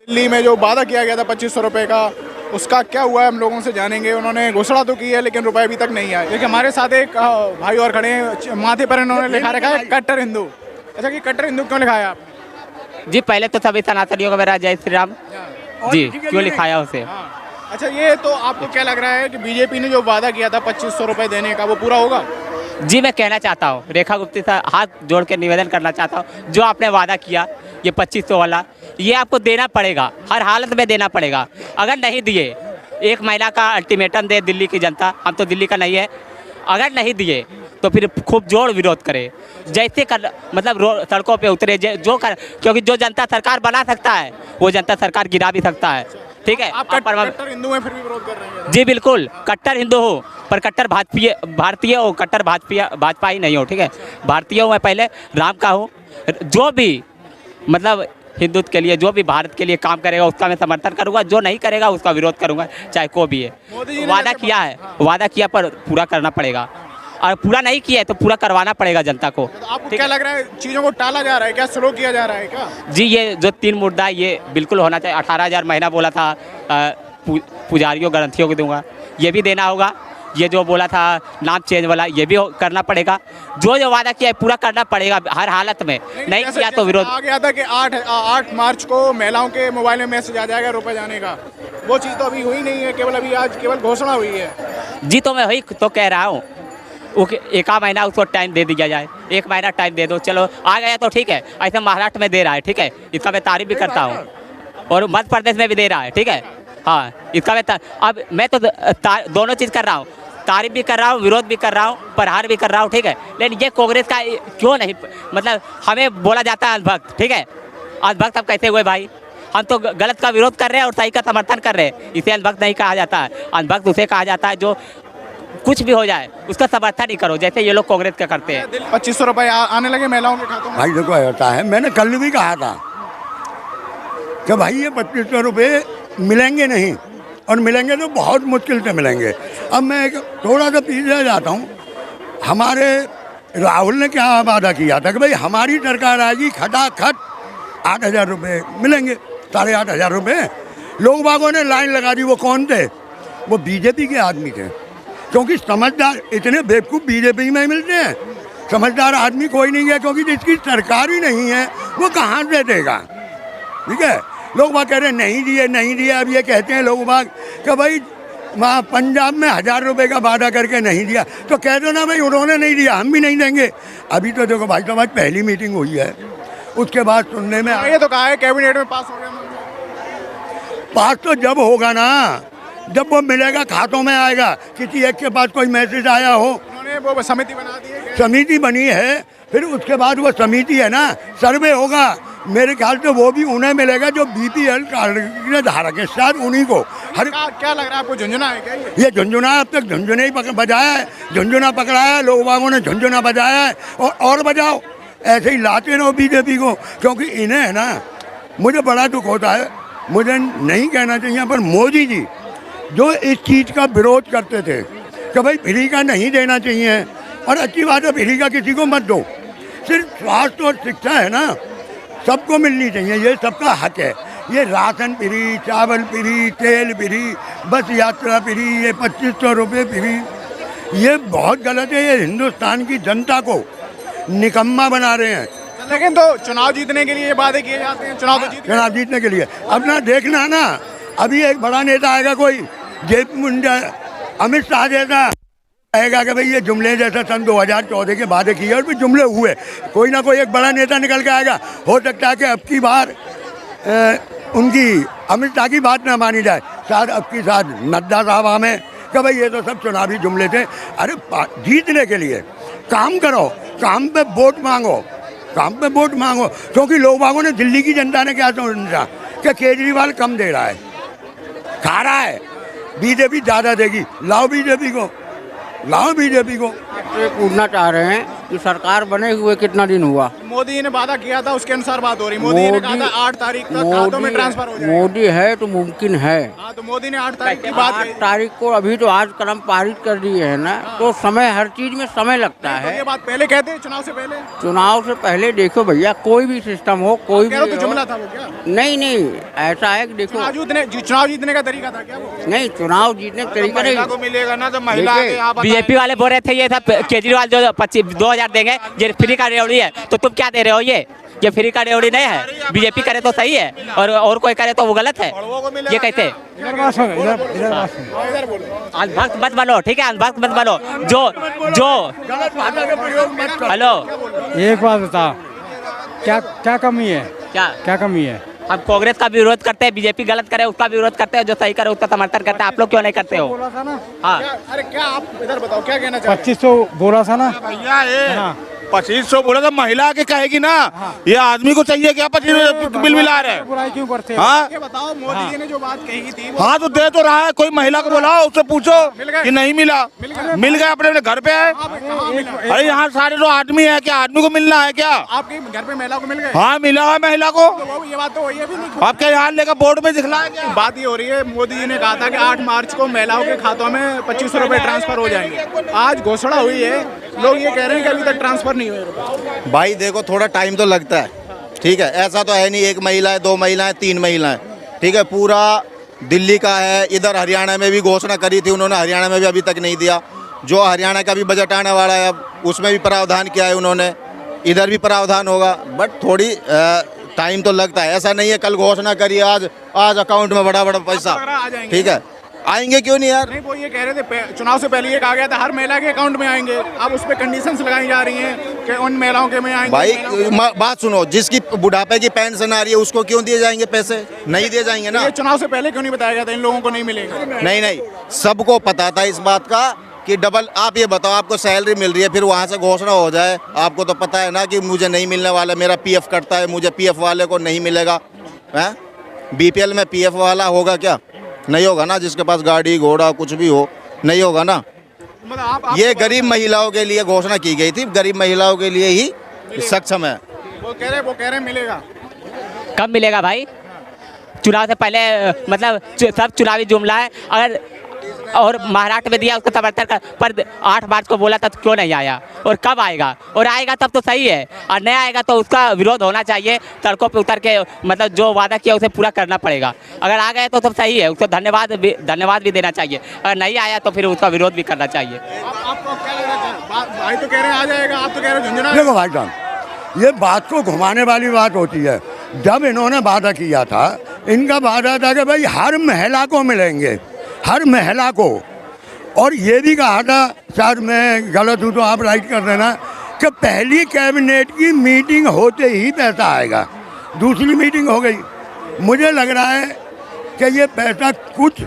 दिल्ली में जो वादा किया गया था 2500 रुपये का, उसका क्या हुआ है हम लोगों से जानेंगे। उन्होंने घोषणा तो की है लेकिन रुपए अभी तक नहीं आए। देखिए हमारे साथ एक भाई और खड़े हैं, माथे पर इन्होंने लिखा रखा है कट्टर हिंदू। अच्छा कि कट्टर हिंदू क्यों लिखाया आपने? जी पहले तो सभी सनातनियों का मेरा जय श्री राम जी, क्यों लिखाया उसे। अच्छा ये तो आपको क्या लग रहा है कि बीजेपी ने जो वादा किया था 2500 रुपये देने का वो पूरा होगा? जी मैं कहना चाहता हूँ, रेखा गुप्ता से हाथ जोड़ के निवेदन करना चाहता हूँ, जो आपने वादा किया ये 2500 वाला, ये आपको देना पड़ेगा, हर हालत में देना पड़ेगा। अगर नहीं दिए, एक महीना का अल्टीमेटम दे दिल्ली की जनता, हम तो दिल्ली का नहीं है, अगर नहीं दिए तो फिर खूब जोर विरोध करे, जैसे कर मतलब सड़कों पे उतरे जो कर, क्योंकि जो जनता सरकार बना सकता है वो जनता सरकार गिरा भी सकता है। ठीक है, आप कट्टर हिंदू हैं फिर भी विरोध कर रहे हैं? जी बिल्कुल, कट्टर हिंदू हो पर कट्टर भारतीय हो, कट्टर भाजपा ही नहीं हो। ठीक है, भारतीय हूँ मैं, पहले राम का हूँ। जो भी मतलब हिंदुत्व के लिए, जो भी भारत के लिए काम करेगा उसका मैं समर्थन करूंगा, जो नहीं करेगा उसका विरोध करूंगा, चाहे कोई भी है। वादा किया है, वादा किया पर पूरा करना पड़ेगा, और पूरा नहीं किया है तो पूरा करवाना पड़ेगा जनता को। तो आपको क्या लग रहा है, चीज़ों को टाला जा रहा है क्या, स्लो किया जा रहा है क्या? जी ये जो 3 मुद्दा ये बिल्कुल होना चाहिए। 18,000 महीना बोला था पुजारियों ग्रंथियों को दूंगा, ये भी देना होगा। ये जो बोला था नाम चेंज वाला, ये भी करना पड़ेगा। जो वादा किया है पूरा करना पड़ेगा हर हालत में, नहीं किया तो विरोध। आ गया था कि 8 मार्च को महिलाओं के मोबाइल में मैसेज आ जाएगा रुपए जाने का, वो चीज़ तो अभी हुई नहीं है, केवल अभी आज केवल घोषणा हुई है। जी तो मैं वही तो कह रहा हूँ, एक महीना उसको टाइम दे दिया जाए, 1 महीना टाइम दे दो, चलो आ गया तो ठीक है। ऐसे महाराष्ट्र में दे रहा है, ठीक है, इसका मैं तारीफ भी करता हूँ, और मध्य प्रदेश में भी दे रहा है। ठीक है, हाँ इसका मैं अब मैं तो दोनों चीज़ कर रहा हूँ, तारीफ भी कर रहा हूँ, विरोध भी कर रहा हूँ, प्रहार भी कर रहा हूँ। ठीक है, लेकिन ये कांग्रेस का क्यों नहीं, मतलब हमें बोला जाता है अंधभक्त। ठीक है, अंधभक्त अब कैसे हुए भाई? हम तो गलत का विरोध कर रहे हैं और सही का समर्थन कर रहे हैं, इसे अंधभक्त नहीं कहा जाता है। अंधभक्त उसे कहा जाता है जो कुछ भी हो जाए उसका समर्थन ही करो, जैसे ये लोग कांग्रेस का करते हैं। 2500 रुपये आने लगे महिलाओं के खातों में। भाई देखो ऐसा है, मैंने कल भी कहा था कि भाई ये 2500 रुपये मिलेंगे नहीं, और मिलेंगे तो बहुत मुश्किल से मिलेंगे। अब मैं थोड़ा सा पीछे जाता हूँ, हमारे राहुल ने क्या वादा किया था कि भाई हमारी सरकार आएगी, खटाखट 8,000 रुपये मिलेंगे, 8,500 रुपये। लोग बागों ने लाइन लगा दी। वो कौन थे? वो बीजेपी के आदमी थे, क्योंकि समझदार इतने बेवकूफ़ बीजेपी में मिलते हैं, समझदार आदमी कोई नहीं है, क्योंकि जिसकी सरकार ही नहीं है वो कहाँ से देगा। ठीक है, लोग बाग कह रहे हैं नहीं दिए नहीं दिए। अब ये कहते हैं लोग बाग कि भाई वहाँ पंजाब में 1,000 रुपये का वादा करके नहीं दिया, तो कह दो ना भाई उन्होंने नहीं दिया, हम भी नहीं देंगे। अभी तो देखो भाई साहब, आज पहली मीटिंग हुई है, उसके बाद सुनने में ये तो कहा है कैबिनेट में पास हो गया। पास तो जब होगा ना, जब वो मिलेगा, खातों में आएगा। किसी एक के पास कोई मैसेज आया हो, उन्होंने वो समिति बना दी है, समिति बनी है, फिर उसके बाद वो समिति है ना, सर्वे होगा। मेरे ख्याल से वो भी उन्हें मिलेगा जो BPL कार्ड धारक है, शायद उन्हीं को। हर क्या लग रहा है आपको, झुंझुना है क्या ये झुंझुना? अब तक झुंझुना ही बजाया है, झुंझुना पकड़ाया है, लोग बागों ने झुंझुना बजाया है, और बजाओ, ऐसे ही लाते रहो बीजेपी को। क्योंकि इन्हें है ना, मुझे बड़ा दुख होता है, मुझे नहीं कहना चाहिए, पर मोदी जी जो इस चीज़ का विरोध करते थे कि भाई फ्री का नहीं देना चाहिए, और अच्छी बात है फ्री का किसी को मत दो, सिर्फ स्वास्थ्य और शिक्षा है ना सबको मिलनी चाहिए, ये सबका हक है। ये राशन फ्री, चावल फ्री, तेल फ्री, बस यात्रा फ्री, ये 2500 रुपये फ्री, ये बहुत गलत है। ये हिंदुस्तान की जनता को निकम्मा बना रहे हैं। लेकिन तो चुनाव जीतने के लिए ये वादे किए जाते हैं, चुनाव जीतने के लिए। अपना देखना ना, अभी एक बड़ा नेता आएगा, कोई जेपी मुंडा, अमित शाह जैसा आएगा कि भाई ये जुमले जैसा सन 2014 के वादे किए और भी जुमले हुए। कोई ना कोई एक बड़ा नेता निकल के आएगा। हो सकता है कि अब की बार उनकी अमित शाह की बात ना मानी जाए, शायद अब की साथ नड्डा साहब हमें कि भाई ये तो सब चुनावी जुमले थे। अरे जीतने के लिए काम करो, काम पे वोट मांगो, काम पे वोट मांगो। क्योंकि लोग बागों ने, दिल्ली की जनता ने क्या समझा कि केजरीवाल कम दे रहा है, खा रहा है, बीजेपी ज़्यादा देगी, लाओ बीजेपी को, लाओ बीजेपी को। कूदना चाह रहे हैं कि सरकार बने हुए कितना दिन हुआ। मोदी जी ने वादा किया था, उसके अनुसार बात हो रही। मोदी जी ने कहा था 8 तारीख तक खातों में ट्रांसफर हो जाएगा। मोदी है तो मुमकिन है। हाँ, तो मोदी ने 8 तारीख की बात 8 कही। तारीख को अभी तो आज कलम पारित कर दिए है ना, तो समय हर चीज में समय लगता तो ये है। बात पहले कहते चुनाव से पहले। चुनाव से पहले देखो भैया, कोई भी सिस्टम हो, कोई कह रहे भी हो तो हो। जुमला था वो क्या? नहीं ऐसा है कि देखो, चुनाव जीतने का तरीका था क्या वो? नहीं चुनाव जीतने का तरीका नहीं। महिला को मिलेगा ना, तो महिला देखिए, के यहाँ बीजेपी वाले बोल रहे थे ये था केजरीवाल जो 2000 देंगे, ये फ्री का रेवड़ी है, तो तुम क्या दे रहे हो? ये फ्री का रेवड़ी नहीं है। बीजेपी करे तो सही है और कोई करे तो वो गलत है। ये कहते अंधभक्त मत बनो, ठीक है? अंधभक्त मत बनो। जो हेलो, एक बात बता, क्या कमी है? क्या कमी है? हम कांग्रेस का भी विरोध करते हैं, बीजेपी गलत करे उसका भी विरोध करते हैं, जो सही करे उसका समर्थन करते हैं। आप लोग क्यों नहीं करते हो? बोला था ना, हाँ, अरे क्या आप इधर बताओ, क्या कहना चाहते 2500 बोला था ना। भैया ये हाँ। 2500 बोला तो महिला के कहेगी ना, ये आदमी को चाहिए क्या 25 बिल मिला रहे? बुराई क्यों करते हैं? हाँ ये बताओ, मोदी जी ने जो बात कही थी वो हाँ, तो दे तो रहा है। कोई महिला को बुलाओ, उससे पूछो मिल गए? कि नहीं मिला। मिल गए, अपने अपने घर पे है। कहाँ मिला? अरे यहाँ सारे जो आदमी है, क्या आदमी को मिलना है क्या? आपके घर पे महिला को मिल गए? हाँ, मिला है महिला को। तो वो ये बात तो वही है भी नहीं। आपके यहाँ लेकर बोर्ड में दिखलाया क्या? बात ये हो रही है, मोदी जी ने कहा था कि 8 मार्च को महिलाओं के खातों में 2500 रुपए ट्रांसफर हो जाएंगे। आज घोषणा हुई है, लोग ये कह रहे हैं कि अभी तक ट्रांसफर नहीं हुए। भाई देखो, थोड़ा टाइम तो लगता है, ठीक है? ऐसा तो है नहीं एक महिला है, 2 महिलाएं, 3 महिलाएं, ठीक है? पूरा दिल्ली का है, इधर हरियाणा में भी घोषणा करी थी उन्होंने, हरियाणा में भी अभी तक नहीं दिया। जो हरियाणा का भी बजट आने वाला है, अब उसमें भी प्रावधान किया है उन्होंने, इधर भी प्रावधान होगा, बट थोड़ी टाइम तो लगता है। ऐसा नहीं है कल घोषणा करी, आज अकाउंट में बड़ा बड़ा पैसा, आ जाएंगे। ठीक है? आएंगे क्यों नहीं यार? नहीं, वो ये कह रहे थे चुनाव से पहले ये कहा गया था हर महिला के अकाउंट में आएंगे। अब उस पर कंडीशंस लगाई जा रही हैं कि उन महिलाओं के में आएंगे। भाई बात सुनो, जिसकी बुढ़ापे की पेंशन आ रही है उसको क्यों दिए जाएंगे पैसे? नहीं दिए जाएंगे ना। ये चुनाव से पहले क्यों नहीं बताया गया था इन लोगों को नहीं मिलेगा? नहीं, सबको पता था इस बात का कि डबल। आप ये बताओ, आपको सैलरी मिल रही है, फिर वहाँ से घोषणा हो जाए, आपको तो पता है ना कि मुझे नहीं मिलने वाला, मेरा पीएफ कटता है, मुझे पीएफ वाले को नहीं मिलेगा। हैं? बीपीएल में पीएफ वाला होगा क्या? नहीं होगा ना। जिसके पास गाड़ी घोड़ा कुछ भी हो, नहीं होगा ना। मतलब आप ये गरीब महिलाओं के लिए घोषणा की गई थी, गरीब महिलाओं के लिए ही सक्षम है। वो कह रहे मिलेगा। कब मिलेगा भाई? चुनाव से पहले मतलब सब चुनावी जुमला है। अगर और महाराष्ट्र में दिया उसको समर्थन कर, पर 8 मार्च को बोला था तो क्यों नहीं आया? और कब आएगा? और आएगा तब तो सही है, और नहीं आएगा तो उसका विरोध होना चाहिए। सड़कों पे उतर के मतलब जो वादा किया उसे पूरा करना पड़ेगा। अगर आ गए तो सब सही है, उसको धन्यवाद भी देना चाहिए। अगर नहीं आया तो फिर उसका विरोध भी करना चाहिए। आपको क्या लग रहा है? भाई तो कह रहे हैं आ जाएगा, आप तो कह रहे हो झुंझुना। देखो भाई साहब, ये बात को घुमाने वाली बात होती है। जब इन्होंने वादा किया था, इनका वादा था कि भाई हर महिला को मिलेंगे, हर महिला को। और ये भी कहा था, शायद मैं गलत हूँ तो आप राइट कर देना, कि पहली कैबिनेट की मीटिंग होते ही पैसा आएगा। दूसरी मीटिंग हो गई। मुझे लग रहा है कि ये पैसा कुछ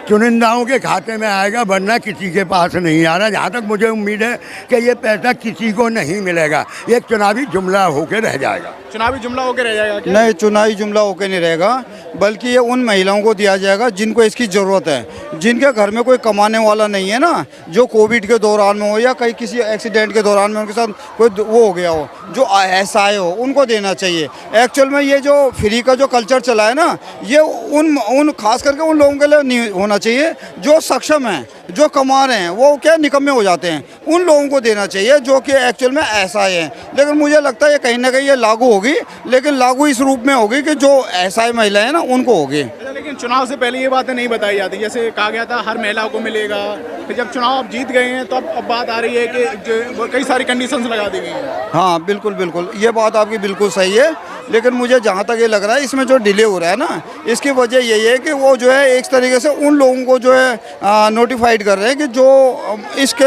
चुनिंदाओं के खाते में आएगा, वरना किसी के पास नहीं आ रहा। जहाँ तक मुझे उम्मीद है कि ये पैसा किसी को नहीं मिलेगा, ये चुनावी जुमला होकर रह जाएगा। चुनावी जुमला होकर रह जाएगा क्या? नहीं, चुनावी जुमला होकर नहीं रहेगा, बल्कि ये उन महिलाओं को दिया जाएगा जिनको इसकी ज़रूरत है, जिनके घर में कोई कमाने वाला नहीं है ना, जो कोविड के दौरान में हो या कहीं किसी एक्सीडेंट के दौरान में उनके साथ कोई वो हो गया हो, जो ऐसा हो, उनको देना चाहिए। एक्चुअल में ये जो फ्री का जो कल्चर चला है ना, ये उन खास करके उन लोगों के लिए नहीं होना चाहिए जो सक्षम हैं, जो कमा रहे हैं, वो क्या निकम्मे हो जाते हैं। उन लोगों को देना चाहिए जो कि एक्चुअल में ऐसा है। लेकिन मुझे लगता है ये कहीं ना कहीं ये लागू होगी, लेकिन लागू इस रूप में होगी कि जो ऐसा महिलाएं हैं ना उनको होगी। लेकिन चुनाव से पहले ये बातें नहीं बताई जाती। जैसे कहा गया था हर महिला को मिलेगा, फिर जब चुनाव आप जीत गए हैं तो अब बात आ रही है कि कई सारी कंडीशंस लगा दी गई हैं। हाँ बिल्कुल, ये बात आपकी बिल्कुल सही है। लेकिन मुझे जहाँ तक ये लग रहा है, इसमें जो डिले हो रहा है ना, इसकी वजह यही है कि वो जो है एक तरीके से उन लोगों को जो है नोटिफाइड कर रहे हैं कि जो इसके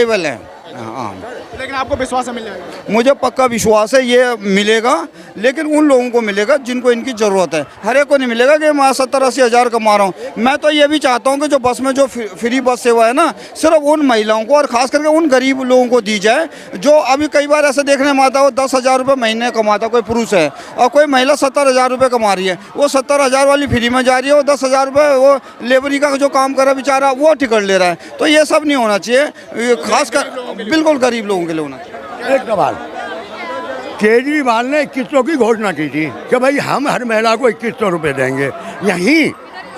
एबल हैं। हाँ, लेकिन आपको विश्वास है मिल जाएगा? मुझे पक्का विश्वास है ये मिलेगा, लेकिन उन लोगों को मिलेगा जिनको इनकी ज़रूरत है। हर एक को नहीं मिलेगा कि मैं 70-80 हज़ार कमा रहा हूँ। मैं तो ये भी चाहता हूँ कि जो बस में जो फ्री बस सेवा है ना, सिर्फ उन महिलाओं को और ख़ास करके उन गरीब लोगों को दी जाए जो अभी कई बार ऐसे देखने में आता है वो 10,000 रुपये महीने कमाता, कोई पुरुष है और कोई महिला 70,000 रुपये कमा रही है, वो 70,000 वाली फ्री में जा रही है, वो 10,000 रुपये वो लेबरी का जो काम कर रहा है बेचारा वो टिकट ले रहा है। तो ये सब नहीं होना चाहिए, खासकर बिल्कुल गरीब लोगों के लिए होना चाहिए। एक सवाल, केजरीवाल ने 2100 की घोषणा की थी कि भाई हम हर महिला को 2100 रुपये देंगे। यहीं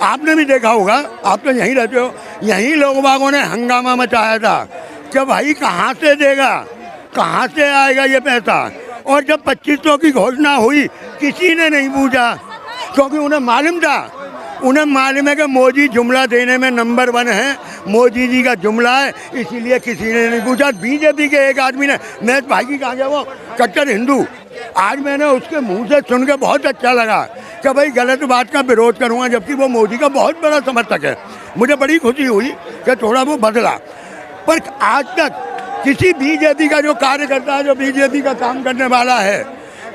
आपने भी देखा होगा, आप तो यहीं रहते हो, यहीं लोग बागों ने हंगामा मचाया था कि भाई कहाँ से देगा, कहाँ से आएगा ये पैसा। और जब 2500 की घोषणा हुई किसी ने नहीं पूछा, क्योंकि उन्हें मालूम है कि मोदी जुमला देने में नंबर 1 है, मोदी जी का जुमला है, इसीलिए किसी ने नहीं पूछा। बीजेपी के एक आदमी ने, मैं भाई की कहा गया वो कट्टर हिंदू, आज मैंने उसके मुंह से सुन के बहुत अच्छा लगा कि भाई गलत बात का विरोध करूँगा, जबकि वो मोदी का बहुत बड़ा समर्थक है। मुझे बड़ी खुशी हुई कि थोड़ा वो बदला, पर आज तक किसी बीजेपी का जो कार्यकर्ता है, जो बीजेपी का काम करने वाला है,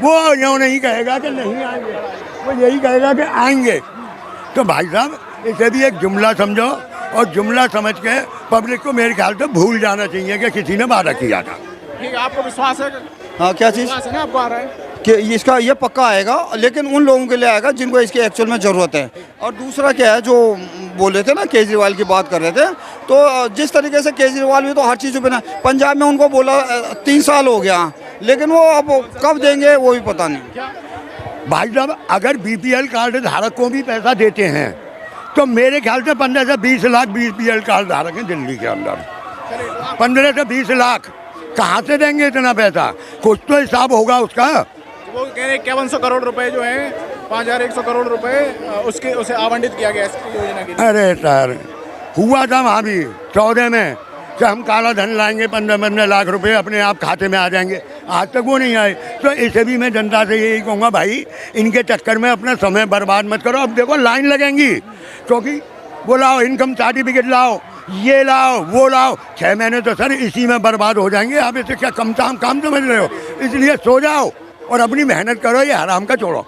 वो यूँ नहीं कहेगा कि नहीं आएंगे, वो यही कहेगा कि आएंगे। तो भाई साहब इसे भी एक जुमला समझो और जुमला समझ के पब्लिक को मेरे ख्याल से भूल जाना चाहिए कि किसी ने वादा किया था। ठीक है, आपको विश्वास है? हाँ, क्या चीज़ विश्वास है ना आपको आ रहा है कि इसका ये पक्का आएगा, लेकिन उन लोगों के लिए आएगा जिनको इसकी एक्चुअल में ज़रूरत है। और दूसरा क्या है, जो बोले थे ना केजरीवाल की बात कर रहे थे, तो जिस तरीके से केजरीवाल भी तो हर चीज़ पे ना, पंजाब में उनको बोला 3 साल हो गया, लेकिन वो अब कब देंगे वो भी पता नहीं। भाई साहब अगर बीपीएल कार्ड धारक को भी पैसा देते हैं तो मेरे ख्याल से 15 से 20 लाख बीपीएल कार्ड धारक हैं दिल्ली के अंदर। 15 से 20 लाख कहाँ से देंगे इतना पैसा? कुछ तो हिसाब होगा उसका। वो कह रहे 5100 करोड़ रुपए जो है, 5100 करोड़ रुपए उसे आवंटित किया गया इस योजना के लिए। अरे सर, हुआ था वहाँ भी 14 में कि हम काला धन लाएंगे, 15 लाख रुपए अपने आप खाते में आ जाएंगे, आज तक वो नहीं आए। तो इसे भी मैं जनता से यही कहूँगा, भाई इनके चक्कर में अपना समय बर्बाद मत करो। अब देखो लाइन लगेंगी, क्योंकि वो लाओ इनकम सर्टिफिकेट लाओ, ये लाओ वो लाओ, 6 महीने तो सर इसी में बर्बाद हो जाएंगे। आप इसे क्या काम समझ रहे हो? इसलिए सो जाओ और अपनी मेहनत करो, ये हराम का छोड़ो।